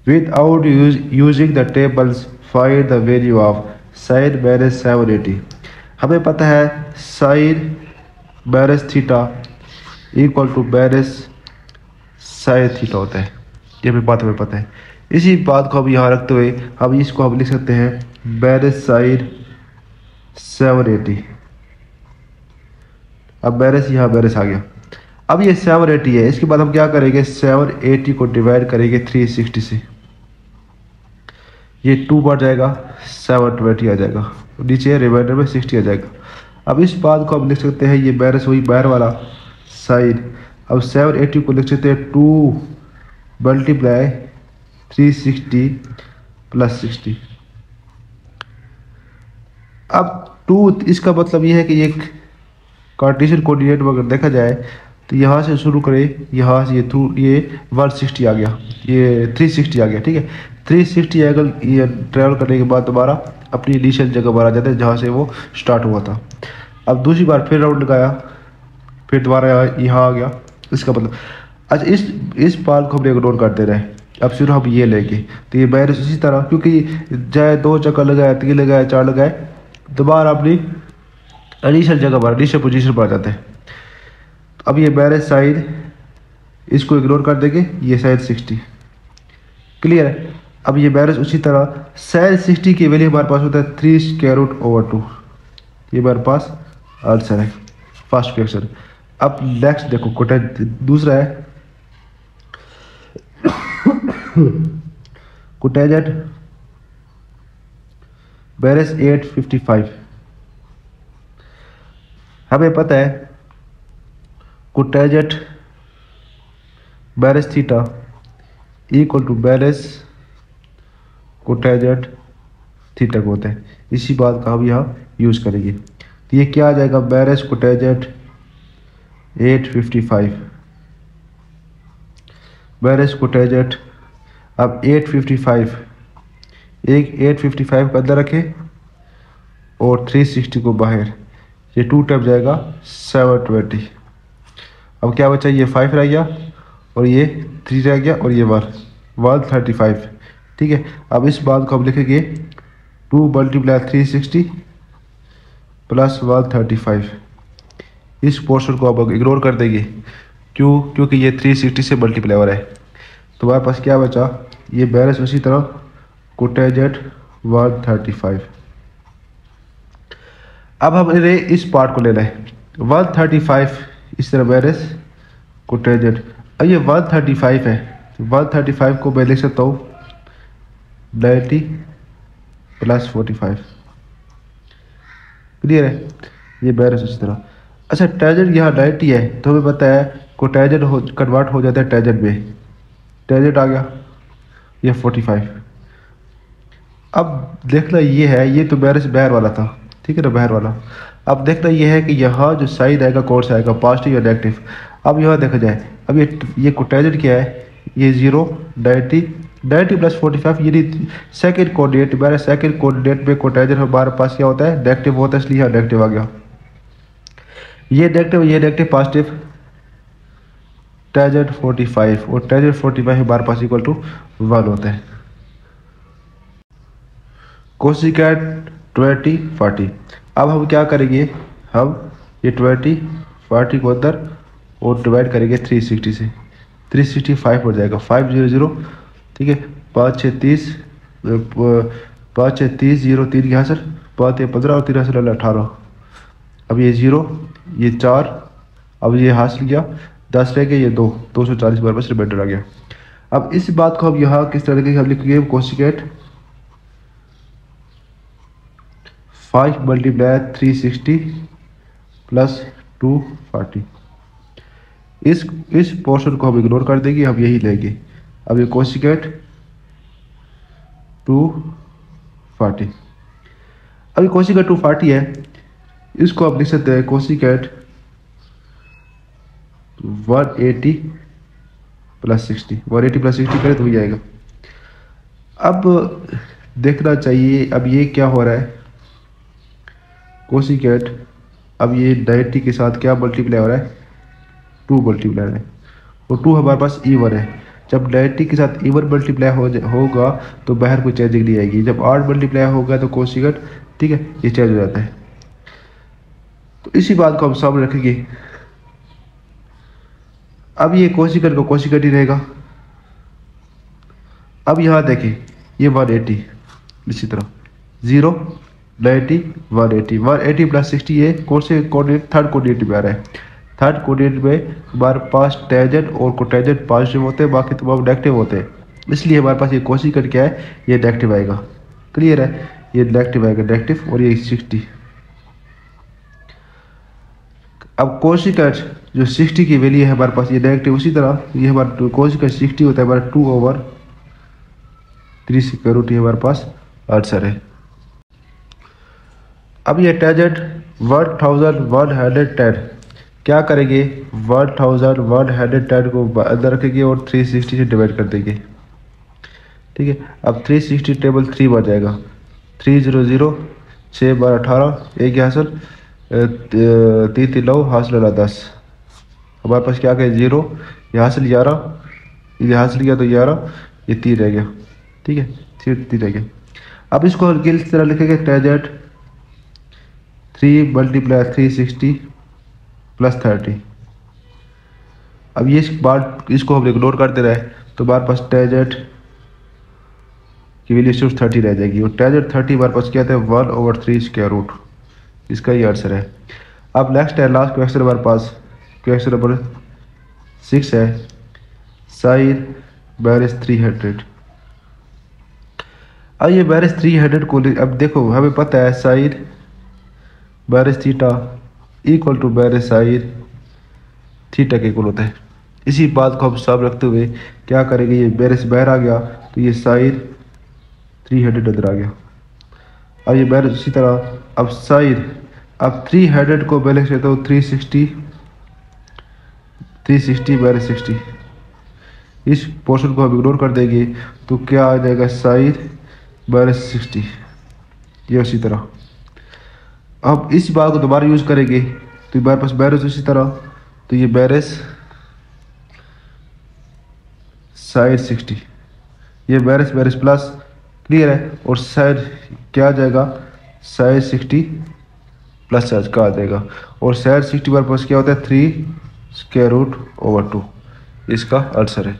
Without using the tables, find the value of sin minus 780। हमें पता है sin minus theta equal to minus sine theta होता है, ये भी बात हमें पता है। इसी बात को हम यहाँ रखते हुए हम इसको हम लिख सकते हैं माइनस साइन 780। अब माइनस यहाँ माइनस आ गया। अब ये 780 है, इसके बाद हम क्या करेंगे 780 को डिवाइड करेंगे 360 से, ये 2 बढ़ जाएगा 720 आ जाएगा, नीचे रिमाइंडर में 60 आ जाएगा। अब इस बात को हम लिख सकते हैं ये माइनस वही बाहर वाला साइन। अब 780 को लिख सकते हैं 2 मल्टीप्लाई 360 प्लस 60। अब 2 इसका मतलब ये है कि ये कार्टेशियन कोऑर्डिनेट में अगर देखा जाए तो यहाँ से शुरू करें, यहाँ से ये 160 आ गया, ये 360 आ गया, ठीक है। 360 एंगल ये ट्रेवल करने के बाद दोबारा अपनी इनिशियल जगह पर आ जाता है जहाँ से वो स्टार्ट हुआ था। अब दूसरी बार फिर राउंड लगाया, फिर दोबारा यहाँ आ गया, इसका मतलब अच्छा इस पार्ट को हम इग्नोर कर दे रहे हैं। अब सिर्फ हम ये लेंगे तो ये माइनस इसी तरह, क्योंकि चाहे 2 चक्कर लगाए 3 लगाए 4 लगाए दोबारा अपनी इनिशियल जगह पर इनिशियल पोजीशन पर आ जाते हैं। तो अब ये माइनस साइन इसको इग्नोर कर देंगे, ये साइन 60 क्लियर है। अब ये माइनस उसी तरह साइन 60 की वैल्यू हमारे पास होता है 3 स्क्वायर रूट ओवर 2, ये हमारे पास आंसर है फर्स्ट क्वेश्चन। अब नेक्स्ट देखो कोटेज दूसरा है कोटेजेट माइनस 855। हमें पता है cotangent minus theta equal to minus cotangent theta को होता है। इसी बात का हम यहाँ यूज करेंगे, तो ये क्या आ जाएगा माइनस कोटेजेट 855 माइनस कोटेजेट। अब 855 एक 855 का अंदर रखें और 360 को बाहर, ये 2 टाइम जाएगा 720। अब क्या बचा, ये 5 रह गया और ये 3 रह गया और ये 135, ठीक है। अब इस बात को हम लिखेंगे 2 मल्टीप्लाई 360 प्लस 135। इस पोर्शन को अब इग्नोर कर देंगे, क्योंकि ये 360 से मल्टीप्लाई हो रहा है। तो हमारे पास क्या बचा, ये बैलेंस उसी तरह कोटेजेट 135। अब हमें इस पार्ट को लेना है 135, इस तरह बैलेंस कोटेजेट। अब ये 135 है, 135 को मैं लिख सकता हूँ 90 प्लस 45, क्लियर है। ये बैलेंस इसी तरह। अच्छा टेंजेंट यहाँ 90 है तो हमें पता है कोटेजेट कन्वर्ट हो जाता है टेंजेंट में, टेंजेंट आ गया ये 45। अब देखना ये है, ये तो बैलेंस बाहर वाला था, ठीक है ना, बाहर वाला। अब देखना ये है कि यहाँ जो साइन आएगा कौन सा आएगा, पॉजिटिव या नेगेटिव। अब यहाँ देखा जाए, अब ये कोटेजेट क्या है, ये 0 90 प्लस 45, ये सेकेंड कोऑर्डिनेट, मेरा सेकेंड कोऑर्डिनेट में कोटेजेट हमारे पास क्या होता है नेगेटिव होता है, इसलिए यहाँ नेगेटिव आ गया। ये नेगेटिव पॉजिटिव टेंजेंट 45 और टेंजेंट 45 हमारे पास इक्वल टू 1 होता है। कोसिकेट 20 40। अब हम क्या करेंगे, हम ये 20 40 को अंदर और डिवाइड करेंगे 360 से, 365 हो जाएगा 500, ठीक है। 5 6 30 5 6 30 0 3 यहाँ सर 5 15 और 3 सर 18। अब ये 0 ये 4, अब ये हासिल गया 10 रह गया, ये 240 बार बस रिमाइंडर आ गया। अब इस बात को हम यहाँ किस तरीके से हम लिखेंगे, कोसिकेट 5 मल्टीप्लाई 360 प्लस 240। इस पोर्शन को हम इग्नोर कर देंगे, हम यही लेंगे। अब ये कोसिकेट 240, अब ये कोसिकेट 240 है, इसको आप लिख सकते हैं कोसिकेट 180 प्लस 60, 180 प्लस 60 करें तो हो जाएगा। अब देखना चाहिए अब ये क्या हो रहा है, कोसिकेट अब ये 90 के साथ क्या मल्टीप्लाई हो रहा है, 2 मल्टीप्लाई है और 2 हमारे पास इवन है, जब 90 के साथ इवन मल्टीप्लाई होगा तो बाहर कोई चेंजिंग नहीं आएगी। जब ऑड मल्टीप्लाई होगा तो कोशिकट, ठीक है, ये चेंज हो जाता है। तो इसी बात को हम सामने रखेंगे। अब ये कोशिकट को कोशिकट ही रहेगा। अब यहाँ देखें ये 180, इसी तरह 0 90 180 180 प्लस 60 ये कौन से कोऑर्डिनेट, थर्ड कोऑर्डिनेट में आ रहा है। थर्ड कोऑर्डिनेट में हमारे पास टेंजेंट और कोटेंजेंट पॉजिटिव होते हैं, बाकी तमाम नेगेटिव होते हैं, इसलिए हमारे पास ये कोशिकट क्या है, ये नेगेटिव आएगा। क्लियर है, ये नेगेटिव आएगा, नेगेटिव, और ये 60। अब कोशिकट जो 60 की वैल्यू है हमारे पास, ये नेगेटिव, उसी तरह ये हमारा कोशिकट 60 होता है हमारा 2/3 स्क्वायर रूट, ये हमारे पास आंसर है। अब ये टेंजेंट 1110 क्या करेंगे, 1110 को अंदर रखेंगे और 360 से डिवाइड कर देंगे। ठीक है, अब 360 टेबल 3 बन जाएगा। 300 6 12 18 एक हासिल 3 3 9 हासिल 10। हमारे पास क्या क्या 0, ये हासिल 11, ये हासिल किया तो 11, ये 3 रह गया। ठीक है, 3 रह गया। अब इसको इस तरह लिखेंगे, टेंजेंट 3 मल्टीप्लाई 360 प्लस 30। अब ये बात इसको हम इग्नोर कर दे रहे हैं, तो हमारे पास टेंजेंट की वैल्यू सिर्फ 30 रह जाएगी, और टेंजेंट 30 हमारे पास क्या था, 1/3 स्क्वायर रूट, इसका ही आंसर है। अब नेक्स्ट है लास्ट क्वेश्चन हमारे पास, क्वेश्चन नंबर 6 है, साइन माइनस 300। अब ये माइनस 300 को अब देखो हमें पता है sine minus theta equal to minus sine theta के इक्वल होता है। इसी बात को हम सामने रखते हुए क्या करेंगे, ये माइनस बाहर आ गया तो ये साइन 300 अंदर आ गया। अब ये माइनस इसी तरह, अब साइन, अब 300 को बैलेंस है तो 360 माइनस 60, इस पोर्शन को हम इग्नोर कर देंगे तो क्या आ जाएगा, साइन माइनस 60। ये उसी तरह अब इस बात को दोबारा यूज करेंगे तो हमारे पास बैरस इसी तरह, तो ये बैरस साइड 60, ये बैरस बैरस प्लस, क्लियर है, और साइड क्या आ जाएगा, साइड 60 प्लस चार्ज का आ जाएगा, और साइड 60 हमारे पास क्या होता है, 3 स्क्वायर रूट ओवर 2, इसका आंसर है।